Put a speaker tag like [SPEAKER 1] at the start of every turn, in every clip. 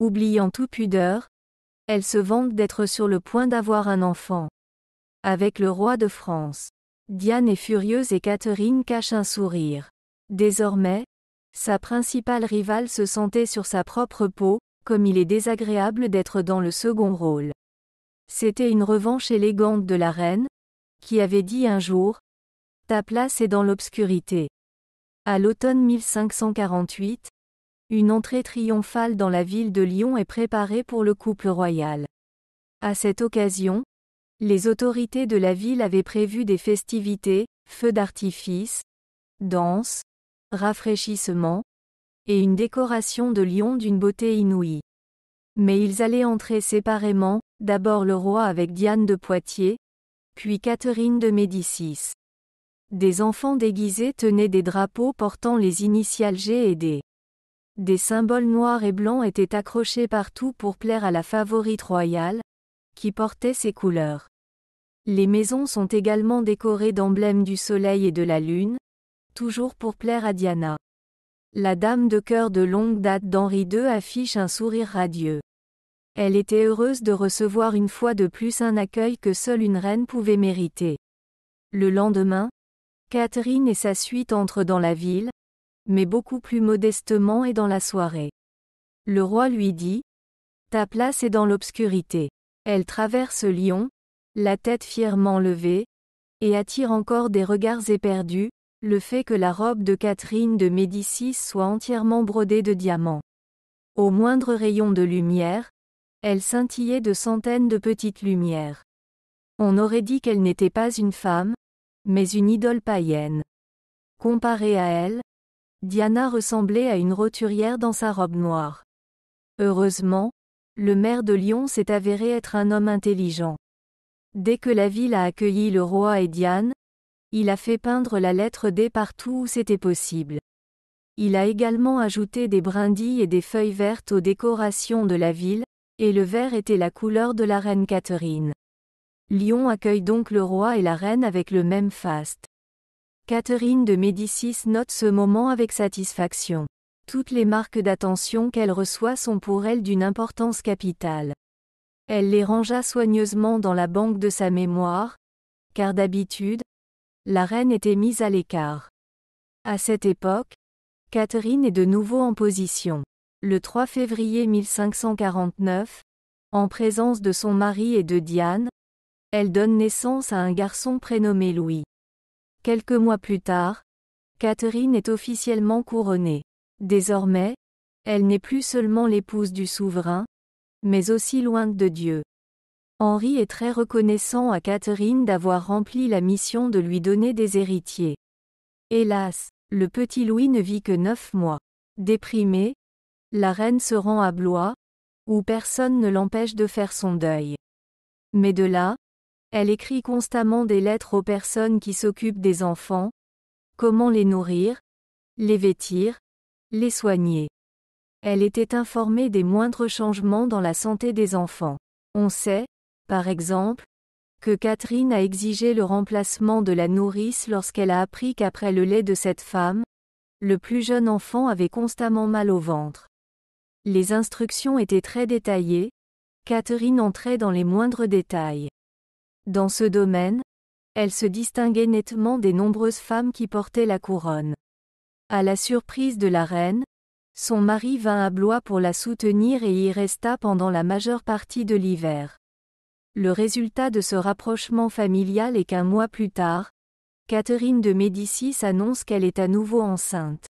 [SPEAKER 1] Oubliant toute pudeur, elle se vante d'être sur le point d'avoir un enfant avec le roi de France. Diane est furieuse et Catherine cache un sourire. Désormais, sa principale rivale se sentait sur sa propre peau, comme il est désagréable d'être dans le second rôle. C'était une revanche élégante de la reine, qui avait dit un jour « Ta place est dans l'obscurité ». À l'automne 1548, une entrée triomphale dans la ville de Lyon est préparée pour le couple royal. À cette occasion, les autorités de la ville avaient prévu des festivités, feux d'artifice, danses, rafraîchissements, et une décoration de Lyon d'une beauté inouïe. Mais ils allaient entrer séparément, d'abord le roi avec Diane de Poitiers, puis Catherine de Médicis. Des enfants déguisés tenaient des drapeaux portant les initiales G et D. Des symboles noirs et blancs étaient accrochés partout pour plaire à la favorite royale, qui portait ces couleurs. Les maisons sont également décorées d'emblèmes du soleil et de la lune, toujours pour plaire à Diana. La dame de cœur de longue date d'Henri II affiche un sourire radieux. Elle était heureuse de recevoir une fois de plus un accueil que seule une reine pouvait mériter. Le lendemain, Catherine et sa suite entrent dans la ville, mais beaucoup plus modestement et dans la soirée. Le roi lui dit « Ta place est dans l'obscurité ». Elle traverse Lyon, la tête fièrement levée, et attire encore des regards éperdus, le fait que la robe de Catherine de Médicis soit entièrement brodée de diamants. Au moindre rayon de lumière, elle scintillait de centaines de petites lumières. On aurait dit qu'elle n'était pas une femme, mais une idole païenne. Comparée à elle, Diana ressemblait à une roturière dans sa robe noire. Heureusement, le maire de Lyon s'est avéré être un homme intelligent. Dès que la ville a accueilli le roi et Diane, il a fait peindre la lettre D partout où c'était possible. Il a également ajouté des brindilles et des feuilles vertes aux décorations de la ville, et le vert était la couleur de la reine Catherine. Lyon accueille donc le roi et la reine avec le même faste. Catherine de Médicis note ce moment avec satisfaction. Toutes les marques d'attention qu'elle reçoit sont pour elle d'une importance capitale. Elle les rangea soigneusement dans la banque de sa mémoire, car d'habitude, la reine était mise à l'écart. À cette époque, Catherine est de nouveau en position. Le 3 février 1549, en présence de son mari et de Diane, elle donne naissance à un garçon prénommé Louis. Quelques mois plus tard, Catherine est officiellement couronnée. Désormais, elle n'est plus seulement l'épouse du souverain, mais aussi lointe de Dieu. Henri est très reconnaissant à Catherine d'avoir rempli la mission de lui donner des héritiers. Hélas, le petit Louis ne vit que 9 mois. Déprimée, la reine se rend à Blois, où personne ne l'empêche de faire son deuil. Mais de là, elle écrit constamment des lettres aux personnes qui s'occupent des enfants, comment les nourrir, les vêtir, les soigner. Elle était informée des moindres changements dans la santé des enfants. On sait, par exemple, que Catherine a exigé le remplacement de la nourrice lorsqu'elle a appris qu'après le lait de cette femme, le plus jeune enfant avait constamment mal au ventre. Les instructions étaient très détaillées, Catherine entrait dans les moindres détails. Dans ce domaine, elle se distinguait nettement des nombreuses femmes qui portaient la couronne. À la surprise de la reine, son mari vint à Blois pour la soutenir et y resta pendant la majeure partie de l'hiver. Le résultat de ce rapprochement familial est qu'un mois plus tard, Catherine de Médicis annonce qu'elle est à nouveau enceinte.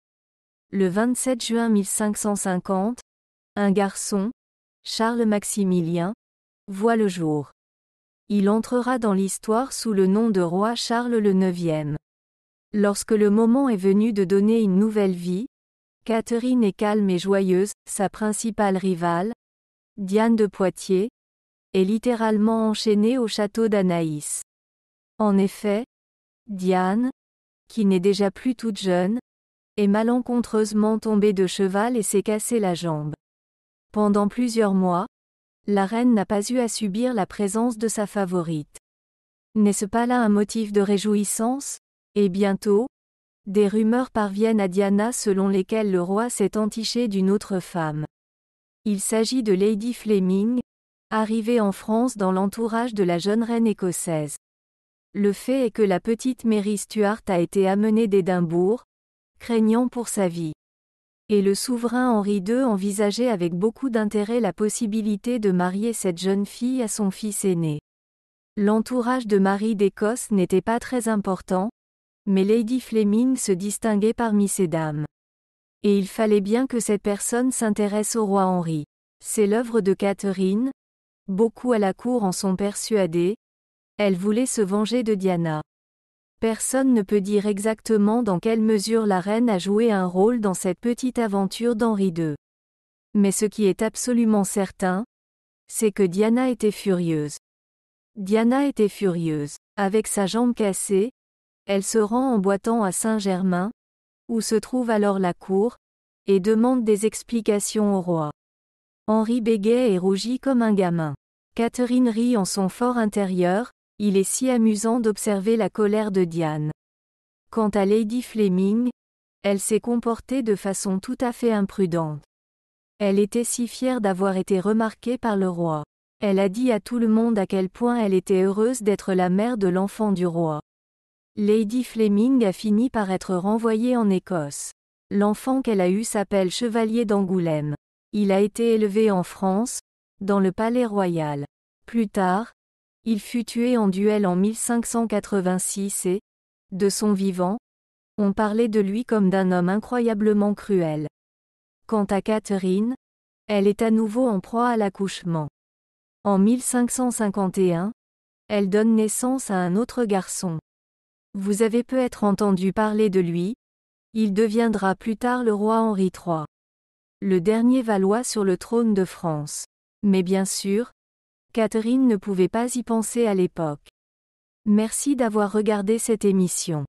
[SPEAKER 1] Le 27 juin 1550, un garçon, Charles-Maximilien, voit le jour. Il entrera dans l'histoire sous le nom de roi Charles le IX. Lorsque le moment est venu de donner une nouvelle vie, Catherine est calme et joyeuse, sa principale rivale, Diane de Poitiers, est littéralement enchaînée au château d'Anaïs. En effet, Diane, qui n'est déjà plus toute jeune, est malencontreusement tombée de cheval et s'est cassé la jambe. Pendant plusieurs mois, la reine n'a pas eu à subir la présence de sa favorite. N'est-ce pas là un motif de réjouissance? Et bientôt, des rumeurs parviennent à Diana selon lesquelles le roi s'est entiché d'une autre femme. Il s'agit de Lady Fleming, arrivée en France dans l'entourage de la jeune reine écossaise. Le fait est que la petite Mary Stuart a été amenée d'Édimbourg, craignant pour sa vie. Et le souverain Henri II envisageait avec beaucoup d'intérêt la possibilité de marier cette jeune fille à son fils aîné. L'entourage de Marie d'Écosse n'était pas très important, mais Lady Fleming se distinguait parmi ces dames. Et il fallait bien que cette personne s'intéresse au roi Henri. C'est l'œuvre de Catherine. Beaucoup à la cour en sont persuadés. Elle voulait se venger de Diana. Personne ne peut dire exactement dans quelle mesure la reine a joué un rôle dans cette petite aventure d'Henri II. Mais ce qui est absolument certain, c'est que Diana était furieuse. Diana était furieuse. Avec sa jambe cassée, elle se rend en boitant à Saint-Germain, où se trouve alors la cour, et demande des explications au roi. Henri bégait et rougit comme un gamin. Catherine rit en son fort intérieur, il est si amusant d'observer la colère de Diane. Quant à Lady Fleming, elle s'est comportée de façon tout à fait imprudente. Elle était si fière d'avoir été remarquée par le roi. Elle a dit à tout le monde à quel point elle était heureuse d'être la mère de l'enfant du roi. Lady Fleming a fini par être renvoyée en Écosse. L'enfant qu'elle a eu s'appelle Chevalier d'Angoulême. Il a été élevé en France, dans le palais royal. Plus tard, il fut tué en duel en 1586 et, de son vivant, on parlait de lui comme d'un homme incroyablement cruel. Quant à Catherine, elle est à nouveau en proie à l'accouchement. En 1551, elle donne naissance à un autre garçon. Vous avez peut-être entendu parler de lui, il deviendra plus tard le roi Henri III. Le dernier Valois sur le trône de France. Mais bien sûr, Catherine ne pouvait pas y penser à l'époque. Merci d'avoir regardé cette émission.